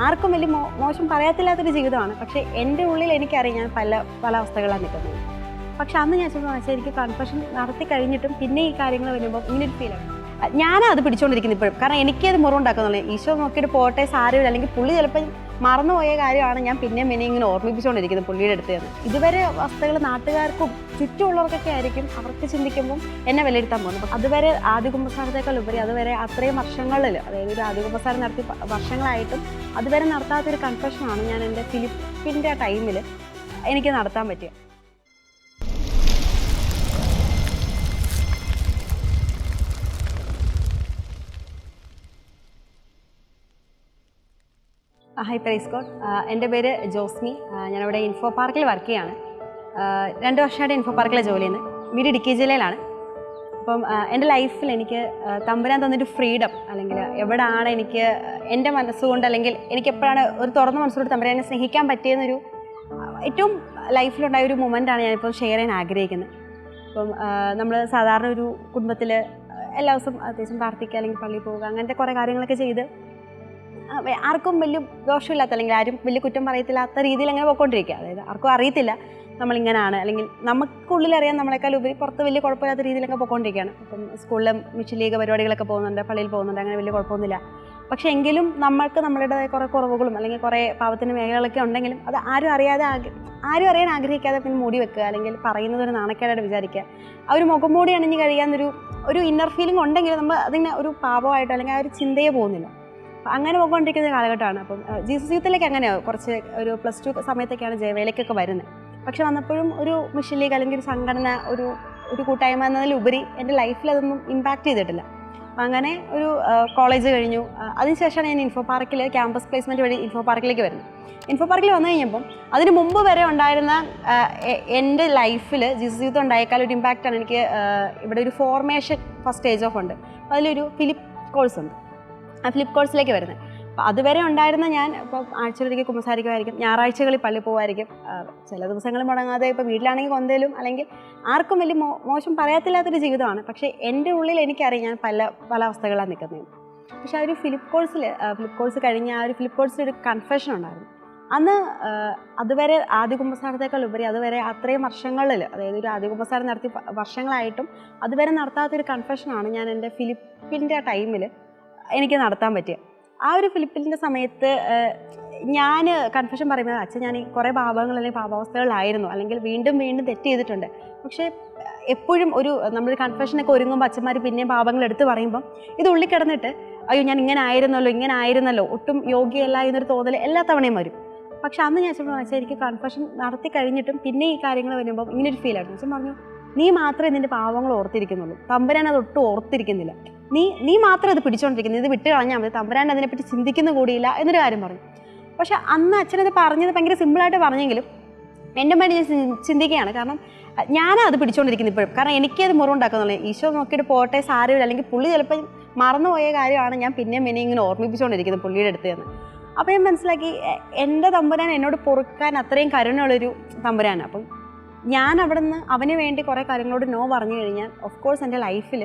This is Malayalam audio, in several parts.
ആർക്കും വലിയ മോശം പറയാത്തില്ലാത്തൊരു ജീവിതമാണ്. പക്ഷേ എൻ്റെ ഉള്ളിൽ എനിക്കറിയാം ഞാൻ പല അവസ്ഥകളാണ് നിൽക്കുന്നത്. പക്ഷെ അന്ന് ഞാൻ വെച്ചാൽ എനിക്ക് കൺഫെഷൻ നടത്തി കഴിഞ്ഞിട്ടും പിന്നെ ഈ കാര്യങ്ങൾ വരുമ്പോൾ ഇങ്ങനൊരു ഫീലാണ്. ഞാനത് പിടിച്ചുകൊണ്ടിരിക്കുന്നത് ഇപ്പോഴും. കാരണം എനിക്കത് മുറിവുണ്ടാക്കുന്നുള്ളൂ. ഈശോ നോക്കിയിട്ട് പോട്ടെ സാരമില്ല, അല്ലെങ്കിൽ പുള്ളി ചിലപ്പോൾ മറന്നുപോയ കാര്യമാണ് ഞാൻ പിന്നെ ഇങ്ങനെ ഓർമ്മിപ്പിച്ചുകൊണ്ടിരിക്കുന്നത് പുള്ളിയുടെ അടുത്ത് നിന്ന്. ഇതുവരെ അവസ്ഥകൾ നാട്ടുകാർക്കും ചുറ്റുമുള്ളവർക്കൊക്കെ ആയിരിക്കും അവർക്ക് ചിന്തിക്കുമ്പം എന്നെ വിലയിരുത്താൻ പോകുന്നത്. അതുവരെ ആദ്യകുമ്പസാരത്തേക്കാൾ ഉപരി അതുവരെ അത്രയും വർഷങ്ങളിൽ, അതായത് ഒരു ആദ്യകുമ്പസാരം നടത്തി വർഷങ്ങളായിട്ടും അതുവരെ നടത്താത്തൊരു കൺഫെഷനാണ് ഞാൻ എൻ്റെ ഫിലിപ്പിൻ്റെ ടൈമിൽ എനിക്ക് നടത്താൻ പറ്റിയത്. High praise God. എൻ്റെ പേര് ജോസ്മി. ഞാനിവിടെ ഇൻഫോ പാർക്കിൽ വർക്ക് ചെയ്യാണ്. 2 വർഷമായിട്ട് ഇൻഫോ പാർക്കിലെ ജോലി ചെയ്യുന്നത്. വീട് ഇടുക്കി ജില്ലയിലാണ്. അപ്പം എൻ്റെ ലൈഫിൽ എനിക്ക് തമ്പുരാൻ തന്നൊരു ഫ്രീഡം, അല്ലെങ്കിൽ എവിടെയാണ് എനിക്ക് എൻ്റെ മനസ്സുകൊണ്ട്, അല്ലെങ്കിൽ എനിക്ക് എപ്പോഴാണ് ഒരു തുറന്ന മനസ്സോട് തമ്പുരാനെ സ്നേഹിക്കാൻ പറ്റിയെന്നൊരു ഏറ്റവും ലൈഫിലുണ്ടായ ഒരു മൊമെൻ്റാണ് ഞാനിപ്പോൾ ഷെയർ ചെയ്യാൻ ആഗ്രഹിക്കുന്നത്. അപ്പം നമ്മൾ സാധാരണ ഒരു കുടുംബത്തിൽ എല്ലാ ദിവസവും അത്യാവശ്യം പ്രാർത്ഥിക്കുക, അല്ലെങ്കിൽ പള്ളിയിൽ പോവുക, അങ്ങനത്തെ കുറേ കാര്യങ്ങളൊക്കെ ചെയ്ത് ആർക്കും വലിയ ദോഷമില്ലാത്ത, അല്ലെങ്കിൽ ആരും വലിയ കുറ്റം പറയത്തില്ലാത്ത രീതിയിൽ അങ്ങനെ പോയിക്കൊണ്ടിരിക്കുക. അതായത് ആർക്കും അറിയത്തില്ല നമ്മളിങ്ങനെയാണ്, അല്ലെങ്കിൽ നമുക്കുള്ളിലറിയാം നമ്മളെക്കാൾ ഉപരി പുറത്ത് വലിയ കുഴപ്പമില്ലാത്ത രീതിയിലൊക്കെ പോയിക്കൊണ്ടിരിക്കുകയാണ്. അപ്പം സ്കൂളിലെ മിഷൻ ലീഗ് പരിപാടികളൊക്കെ പോകുന്നുണ്ട്, പള്ളിയിൽ പോകുന്നുണ്ട്, അങ്ങനെ വലിയ കുഴപ്പമൊന്നുമില്ല. പക്ഷേ എങ്കിലും നമ്മൾക്ക് നമ്മളുടേതായ കുറേ കുറവുകളും അല്ലെങ്കിൽ കുറേ പാവത്തിൻ്റെ മേഖലകളൊക്കെ ഉണ്ടെങ്കിലും അത് ആരും അറിയാൻ ആഗ്രഹിക്കാതെ പിന്നെ മൂടി വെക്കുക, അല്ലെങ്കിൽ പറയുന്നതൊരു നാണക്കേടായിട്ട് വിചാരിക്കുക. ആ ഒരു മുഖംമൂടി അണിഞ്ഞ് കഴിയാന്നൊരു ഇന്നർ ഫീലിംഗ് ഉണ്ടെങ്കിൽ നമ്മൾ അതിന് ഒരു പാപമായിട്ടോ അല്ലെങ്കിൽ ആ ഒരു ചിന്തയെ പോകുന്നില്ല. അങ്ങനെ പോയിക്കൊണ്ടിരിക്കുന്ന കാലഘട്ടമാണ്. അപ്പം ജീസസ് യൂത്തിലേക്ക് അങ്ങനെയാണ് കുറച്ച് ഒരു +2 സമയത്തൊക്കെയാണ് ജയവേലയ്ക്കൊക്കെ വരുന്നത്. പക്ഷെ വന്നപ്പോഴും ഒരു മിഷൻ ലീഗ് അല്ലെങ്കിൽ ഒരു സംഘടന, ഒരു കൂട്ടായ്മ എന്നതിലുപരി എൻ്റെ ലൈഫിൽ അതൊന്നും ഇമ്പാക്റ്റ് ചെയ്തിട്ടില്ല. അപ്പം അങ്ങനെ ഒരു കോളേജ് കഴിഞ്ഞു. അതിനുശേഷമാണ് ഞാൻ ഇൻഫോ പാർക്കിൽ ക്യാമ്പസ് പ്ലേസ്മെൻറ്റ് വഴി ഇൻഫോ പാർക്കിലേക്ക് വരുന്നത്. ഇൻഫോ പാർക്കിൽ വന്നു കഴിഞ്ഞപ്പം അതിന് മുമ്പ് വരെ ഉണ്ടായിരുന്ന എൻ്റെ ലൈഫിൽ ജീസസ് യൂത്ത് ഉണ്ടായേക്കാൾ ഒരു ഇമ്പാക്റ്റാണ് എനിക്ക് ഇവിടെ ഒരു ഫോർമേഷൻ ഫസ്റ്റ് സ്റ്റേജ് ഓഫ് ഉണ്ട്. അതിലൊരു ഫിലിപ്പ് കോഴ്സ് ഉണ്ട്. ആ ഫ്ലിപ്പ് കോഴ്സിലേക്ക് വരുന്നത്. അപ്പോൾ അതുവരെ ഉണ്ടായിരുന്ന ഞാൻ ഇപ്പോൾ ആഴ്ചയിലൊരിക്കൽ കുമ്പസാരിക്കുമായിരിക്കും, ഞായറാഴ്ചകളിൽ പള്ളി പോകുമായിരിക്കും, ചില ദിവസങ്ങൾ മുടങ്ങാതെ ഇപ്പോൾ വീട്ടിലാണെങ്കിൽ കൊന്തേലും, അല്ലെങ്കിൽ ആർക്കും വലിയ മോശം പറയാത്തില്ലാത്തൊരു ജീവിതമാണ്. പക്ഷേ എൻ്റെ ഉള്ളിൽ എനിക്കറിയാം ഞാൻ പല അവസ്ഥകളാണ് നിൽക്കുന്നത്. പക്ഷേ ആ ഒരു ഫ്ലിപ്പ് കോഴ്സ് കഴിഞ്ഞ് ആ ഒരു ഫ്ലിപ്പ് കോഴ്സിൽ ഒരു കൺഫെഷൻ ഉണ്ടായിരുന്നു. അന്ന് അതുവരെ ആദ്യകുമ്പസാരത്തേക്കാൾ ഉപരി അതുവരെ അത്രയും വർഷങ്ങളിൽ, അതായത് ഒരു ആദ്യകുമ്പസാരം നടത്തി വർഷങ്ങളായിട്ടും അതുവരെ നടത്താത്തൊരു കൺഫെഷനാണ് ഞാൻ എൻ്റെ ഫിലിപ്പിൻ്റെ ടൈമിൽ എനിക്ക് നടത്താൻ പറ്റിയത്. ആ ഒരു ഫിലിപ്പിൻ്റെ സമയത്ത് ഞാൻ കൺഫെഷൻ പറയുന്നത്, അച്ഛൻ ഞാൻ ഈ കുറേ പാപങ്ങൾ അല്ലെങ്കിൽ പാപാവസ്ഥകളിലായിരുന്നു, അല്ലെങ്കിൽ വീണ്ടും തെറ്റ് ചെയ്തിട്ടുണ്ട്. പക്ഷേ എപ്പോഴും നമ്മളൊരു കൺഫെഷനൊക്കെ ഒരുങ്ങുമ്പോൾ അച്ഛന്മാർ പിന്നെയും പാപങ്ങൾ എടുത്ത് പറയുമ്പം ഇത് ഉള്ളിൽ കിടന്നിട്ട് അയ്യോ ഞാൻ ഇങ്ങനെ ആയിരുന്നല്ലോ, ഒട്ടും യോഗ്യയല്ല എന്നൊരു തോന്നൽ എല്ലാ തവണയും വരും. പക്ഷെ അന്ന് ഞാൻ വെച്ചാൽ എനിക്ക് കൺഫെഷൻ നടത്തി കഴിഞ്ഞിട്ടും പിന്നെ ഈ കാര്യങ്ങൾ വരുമ്പോൾ ഇങ്ങനൊരു ഫീലായിരുന്നു. അച്ഛൻ പറഞ്ഞു, നീ മാത്രമേ നിൻ്റെ പാവങ്ങൾ ഓർത്തിരിക്കുന്നുള്ളൂ, തമ്പുരാൻ അത് ഒട്ടും ഓർത്തിരിക്കുന്നില്ല. നീ മാത്രം ഇത് പിടിച്ചോണ്ടിരിക്കുന്നത്, ഇത് വിട്ട് കളഞ്ഞാൽ മതി, തമ്പുരാൻ അതിനെപ്പറ്റി ചിന്തിക്കുന്ന കൂടിയില്ല എന്നൊരു കാര്യം പറഞ്ഞു. പക്ഷെ അന്ന് അച്ഛനത് പറഞ്ഞത് ഭയങ്കര സിമ്പിളായിട്ട് പറഞ്ഞെങ്കിലും എൻ്റെ വേണ്ടി ഞാൻ ചിന്തിക്കുകയാണ്. കാരണം ഞാനത് പിടിച്ചുകൊണ്ടിരിക്കുന്നത് ഇപ്പോഴും. കാരണം എനിക്കത് മുറിവുണ്ടാക്കുന്നുള്ളൂ. ഈശോ നോക്കിയിട്ട് പോട്ടെ സാരമില്ല, അല്ലെങ്കിൽ പുള്ളി ചിലപ്പോൾ മറന്നുപോയ കാര്യമാണ് ഞാൻ പിന്നെ ഇങ്ങനെ ഓർമ്മിപ്പിച്ചുകൊണ്ടിരിക്കുന്നത് പുള്ളിയുടെ അടുത്ത് നിന്ന്. അപ്പോൾ ഞാൻ മനസ്സിലാക്കി എൻ്റെ തമ്പുരാൻ എന്നോട് പൊറുക്കാൻ അത്രയും കരുണയുള്ളൊരു തമ്പുരാനാണ്. അപ്പം ഞാൻ അവിടെ നിന്ന് അവന് വേണ്ടി കുറേ കാര്യങ്ങളോട് നോ പറഞ്ഞു കഴിഞ്ഞാൽ ഓഫ് കോഴ്സ് എൻ്റെ ലൈഫിൽ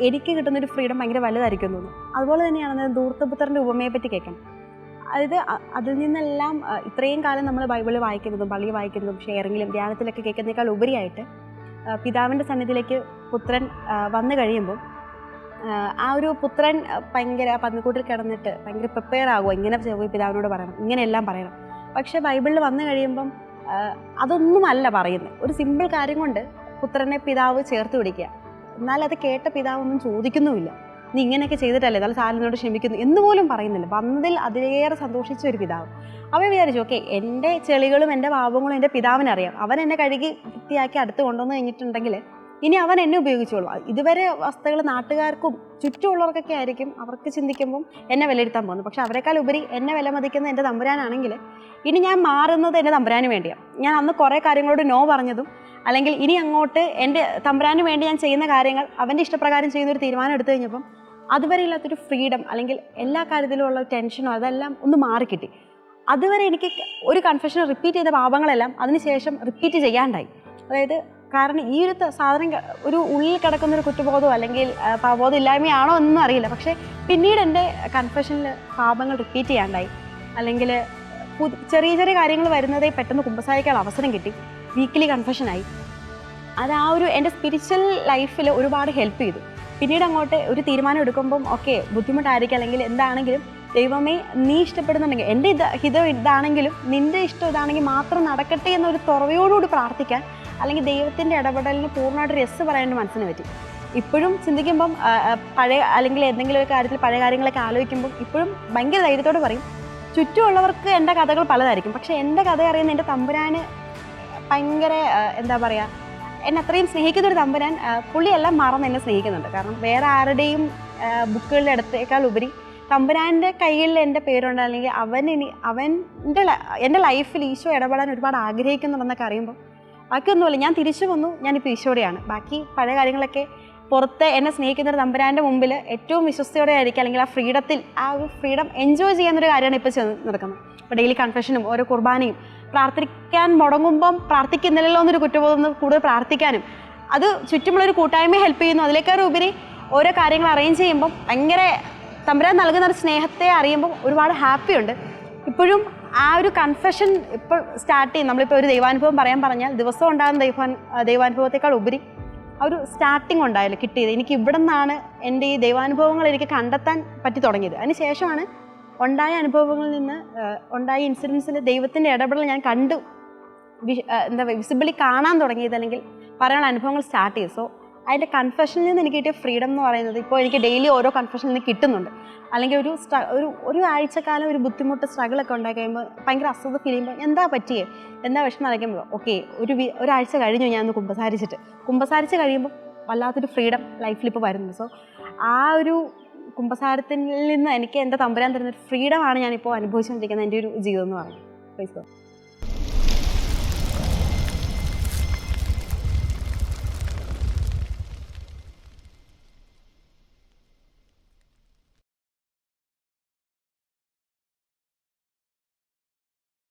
എനിക്ക് കിട്ടുന്നൊരു ഫ്രീഡം ഭയങ്കര വലുതായിരിക്കും തോന്നുന്നു. അതുപോലെ തന്നെയാണ് ധൂർത്തപുത്രൻ്റെ ഉപമയെ പറ്റി കേൾക്കണം. അതായത് അതിൽ നിന്നെല്ലാം ഇത്രയും കാലം നമ്മൾ ബൈബിൾ വായിക്കുന്നതും പള്ളി വായിക്കുന്നതും ഷെയറിങ്ങിലും ധ്യാനത്തിലൊക്കെ കേൾക്കുന്നതിനേക്കാൾ ഉപരിയായിട്ട് പിതാവിൻ്റെ സന്നിധിയിലേക്ക് പുത്രൻ വന്നു കഴിയുമ്പോൾ ആ ഒരു പുത്രൻ ഭയങ്കര പന്നിക്കൂട്ടിൽ കിടന്നിട്ട് ഭയങ്കര പ്രിപ്പയർ ആകുമോ, ഇങ്ങനെ പോയി പിതാവിനോട് പറയണം, ഇങ്ങനെയെല്ലാം പറയണം. പക്ഷേ ബൈബിളിൽ വന്നു കഴിയുമ്പം അതൊന്നുമല്ല പറയുന്നത്. ഒരു സിമ്പിൾ കാര്യം കൊണ്ട് പുത്രനെ പിതാവ് ചേർത്ത് പിടിക്കുക. എന്നാൽ അത് കേട്ട പിതാവൊന്നും ചോദിക്കുന്നുമില്ല, നീ ഇങ്ങനെയൊക്കെ ചെയ്തിട്ടല്ലേ, എന്നാൽ സാലിനോട് ക്ഷമിക്കുന്നു എന്നുപോലും പറയുന്നില്ല. വന്നതിൽ അതിലേറെ സന്തോഷിച്ച ഒരു പിതാവ്. അവൻ വിചാരിച്ചു, ഓക്കെ, എൻ്റെ ചെളികളും എൻ്റെ പാപങ്ങളും എൻ്റെ പിതാവിനറിയാം, അവൻ എന്നെ കഴുകി വൃത്തിയാക്കി അടുത്ത് കൊണ്ടുവന്ന് കഴിഞ്ഞിട്ടുണ്ടെങ്കിൽ ഇനി അവൻ എന്നെ ഉപയോഗിച്ചോളൂ. ഇതുവരെ അവസ്ഥകൾ നാട്ടുകാർക്കും ചുറ്റുമുള്ളവർക്കൊക്കെ ആയിരിക്കും അവർക്ക് ചിന്തിക്കുമ്പം എന്നെ വിലയിരുത്താൻ പോകുന്നത്. പക്ഷെ അവരെക്കാൾ ഉപരി എന്നെ വിലമതിക്കുന്ന എൻ്റെ തമ്പുരാനാണെങ്കിൽ ഇനി ഞാൻ മാറുന്നത് എൻ്റെ തമ്പുരാന് വേണ്ടിയാണ്. ഞാൻ അന്ന് കുറേ കാര്യങ്ങളോട് നോ പറഞ്ഞതും, അല്ലെങ്കിൽ ഇനി അങ്ങോട്ട് എൻ്റെ തമ്പുരാന് വേണ്ടി ഞാൻ ചെയ്യുന്ന കാര്യങ്ങൾ അവൻ്റെ ഇഷ്ടപ്രകാരം ചെയ്യുന്നൊരു തീരുമാനം എടുത്തു കഴിഞ്ഞപ്പം അതുവരെ ഇല്ലാത്തൊരു ഫ്രീഡം, അല്ലെങ്കിൽ എല്ലാ കാര്യത്തിലുമുള്ള ടെൻഷനോ അതെല്ലാം ഒന്ന് മാറിക്കിട്ടി. അതുവരെ എനിക്ക് ഒരു കൺഫെഷൻ റിപ്പീറ്റ് ചെയ്ത പാപങ്ങളെല്ലാം അതിനുശേഷം റിപ്പീറ്റ് ചെയ്യാണ്ടായി. അതായത് കാരണം ഈ ഒരു സാധനം ഒരു ഉള്ളിൽ കിടക്കുന്നൊരു കുറ്റബോധമോ അല്ലെങ്കിൽ പാപബോധം ഇല്ലായ്മയാണോ എന്നൊന്നും അറിയില്ല. പക്ഷേ പിന്നീട് എൻ്റെ കൺഫെഷനിൽ പാപങ്ങൾ റിപ്പീറ്റ് ചെയ്യാണ്ടായി. അല്ലെങ്കിൽ ചെറിയ ചെറിയ കാര്യങ്ങൾ വരുന്നതേ പെട്ടെന്ന് കുമ്പസാരിക്കാനുള്ള അവസരം കിട്ടി. വീക്കിലി കൺഫെഷനായി. അത് ആ ഒരു എൻ്റെ സ്പിരിച്വൽ ലൈഫിൽ ഒരുപാട് ഹെൽപ്പ് ചെയ്തു. പിന്നീട് അങ്ങോട്ട് ഒരു തീരുമാനം എടുക്കുമ്പം ഓക്കെ ബുദ്ധിമുട്ടായിരിക്കും, അല്ലെങ്കിൽ എന്താണെങ്കിലും ദൈവമേ നീ ഇഷ്ടപ്പെടുന്നുണ്ടെങ്കിൽ എൻ്റെ ഹിതം ഇതാണെങ്കിലും നിൻ്റെ ഇഷ്ടം ഇതാണെങ്കിൽ മാത്രം നടക്കട്ടെ എന്നൊരു തുറവയോടുകൂടി പ്രാർത്ഥിക്കാൻ, അല്ലെങ്കിൽ ദൈവത്തിൻ്റെ ഇടപെടലിന് പൂർണ്ണമായിട്ട് യെസ് പറയാൻ മനസ്സിന് പറ്റി. ഇപ്പോഴും ചിന്തിക്കുമ്പം പഴയ അല്ലെങ്കിൽ എന്തെങ്കിലും ഒരു കാര്യത്തിൽ പഴയ കാര്യങ്ങളൊക്കെ ആലോചിക്കുമ്പം ഇപ്പോഴും ഭയങ്കര ധൈര്യത്തോടെ പറയും. ചുറ്റുമുള്ളവർക്ക് എൻ്റെ കഥകൾ പലതായിരിക്കും, പക്ഷേ എൻ്റെ കഥ അറിയുന്ന എൻ്റെ തമ്പുരാന് ഭയങ്കര എന്താ പറയുക, എന്നെ അത്രയും സ്നേഹിക്കുന്നൊരു തമ്പുരാൻ പുള്ളിയെല്ലാം മറന്ന് എന്നെ സ്നേഹിക്കുന്നുണ്ട്. കാരണം വേറെ ആരുടെയും ബുക്കുകളുടെ അടുത്തേക്കാൾ ഉപരി തമ്പുരാൻ്റെ കയ്യിൽ എൻ്റെ പേരുണ്ട്, അല്ലെങ്കിൽ എൻ്റെ ലൈഫിൽ ഈശോ ഇടപെടാൻ ഒരുപാട് ആഗ്രഹിക്കുന്നുണ്ടെന്നൊക്കെ അറിയുമ്പോൾ ബാക്കിയൊന്നുമില്ല. ഞാൻ തിരിച്ചു വന്നു, ഞാനിപ്പോൾ ഈശോടെയാണ്. ബാക്കി പഴയ കാര്യങ്ങളൊക്കെ പുറത്ത് എന്നെ സ്നേഹിക്കുന്നൊരു തമ്പുരാൻ്റെ മുമ്പിൽ ഏറ്റവും വിശ്വസ്തയോടെ ആയിരിക്കും, അല്ലെങ്കിൽ ആ ഒരു ഫ്രീഡം എൻജോയ് ചെയ്യാനൊരു കാര്യമാണ് ഇപ്പോൾ നടക്കുന്നത്. ഇപ്പോൾ ഡെയിലി കൺഫെഷനും ഓരോ കുർബാനയും പ്രാർത്ഥിക്കാൻ മുടങ്ങുമ്പം പ്രാർത്ഥിക്കുന്നില്ലല്ലോ എന്നൊരു കുറ്റബോധം, കൂടുതൽ പ്രാർത്ഥിക്കാനും അത് ചുറ്റുമുള്ളൊരു കൂട്ടായ്മയെ ഹെൽപ്പ് ചെയ്യുന്നു. അതിലേക്കാൾ ഉപരി ഓരോ കാര്യങ്ങൾ അറേഞ്ച് ചെയ്യുമ്പം ഭയങ്കര തമ്പുരാൻ നൽകുന്ന ഒരു സ്നേഹത്തെ അറിയുമ്പം ഒരുപാട് ഹാപ്പിയുണ്ട്. ഇപ്പോഴും ആ ഒരു കൺഫെഷൻ ഇപ്പോൾ സ്റ്റാർട്ട് ചെയ്യും. നമ്മളിപ്പോൾ ഒരു ദൈവാനുഭവം പറഞ്ഞാൽ ദിവസം ഉണ്ടാകുന്ന ദൈവാനുഭവത്തെക്കാൾ ഉപരി ആ ഒരു സ്റ്റാർട്ടിങ് ഉണ്ടായല്ലോ കിട്ടിയത്. എനിക്ക് ഇവിടെ നിന്നാണ് എൻ്റെ ഈ ദൈവാനുഭവങ്ങൾ എനിക്ക് കണ്ടെത്താൻ പറ്റി തുടങ്ങിയത്. അതിന് ശേഷമാണ് ഉണ്ടായ അനുഭവങ്ങളിൽ നിന്ന് ഉണ്ടായ ഇൻസിഡൻസിൽ ദൈവത്തിൻ്റെ ഇടപെടൽ ഞാൻ കണ്ടു വിസിബിളി കാണാൻ തുടങ്ങിയത്, അല്ലെങ്കിൽ പറയാനുള്ള അനുഭവങ്ങൾ സ്റ്റാർട്ട് ചെയ്തു. സോ അതിൻ്റെ കൺഫെഷനിൽ നിന്ന് എനിക്ക് കിട്ടിയ ഫ്രീഡം എന്ന് പറയുന്നത് ഇപ്പോൾ എനിക്ക് ഡെയിലി ഓരോ കൺഫെഷനിൽ നിന്ന് കിട്ടുന്നുണ്ട്. അല്ലെങ്കിൽ ഒരു ആഴ്ചക്കാലം ഒരു ബുദ്ധിമുട്ട് സ്ട്രഗിളൊക്കെ ഉണ്ടായി കഴിയുമ്പോൾ ഭയങ്കര അസ്വസ്ഥ ഫീൽ ചെയ്യുമ്പോൾ എന്താ പറ്റിയേ, എന്താ വിഷമം അറിയിക്കുമ്പോൾ ഓക്കെ ഒരാഴ്ച കഴിഞ്ഞു ഞാൻ ഒന്ന് കുമ്പസാരിച്ച് കഴിയുമ്പോൾ വല്ലാത്തൊരു ഫ്രീഡം ലൈഫിൽ ഇപ്പോൾ വരുന്നു. സോ ആ ഒരു കുമ്പസാരത്തിൽ നിന്ന് എനിക്ക് എൻ്റെ തമ്പുരാൻ തരുന്നൊരു ഫ്രീഡമാണ് ഞാനിപ്പോൾ അനുഭവിച്ചുകൊണ്ടിരിക്കുന്ന എൻ്റെ ഒരു ജീവിതം എന്ന് പറയുന്നത്.